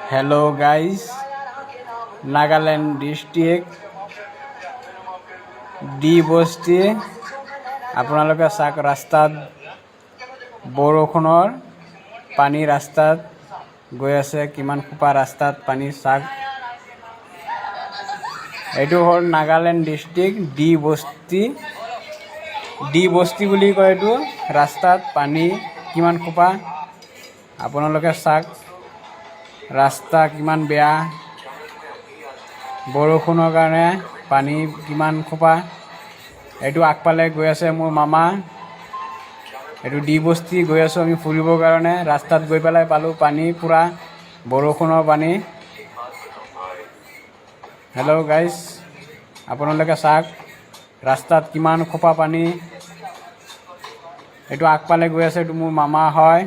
hello guys, Nagaland district D বস্তি আপোনালোকে চাওক ৰাস্তাত বৰষুণৰ পানী ৰাস্তাত গৈ আছে কিমান খোপা ৰাস্তাত পানী চাওক এইটো হ'ল নাগালেণ্ড ডিস্ট্ৰিক্ট ডি বস্তি বুলি কয় এইটো ৰাস্তাত পানী কিমান খোপা আপোনালোকে চাওক ৰাস্তা কিমান বেয়া বৰষুণৰ কাৰণে পানী কিমান খোপা এইটো আগফালে গৈ আছে মোৰ মামা এইটো ডি বস্তি গৈ আছো আমি ফুৰিবৰ কাৰণে ৰাস্তাত গৈ পেলাই পালো পানী পুৰা বৰষুণৰ পানী হেল্ল' গাইস আপোনালোকে চাওক ৰাস্তাত কিমান খোপা পানী এইটো আগফালে গৈ আছে এইটো মোৰ মামা হয়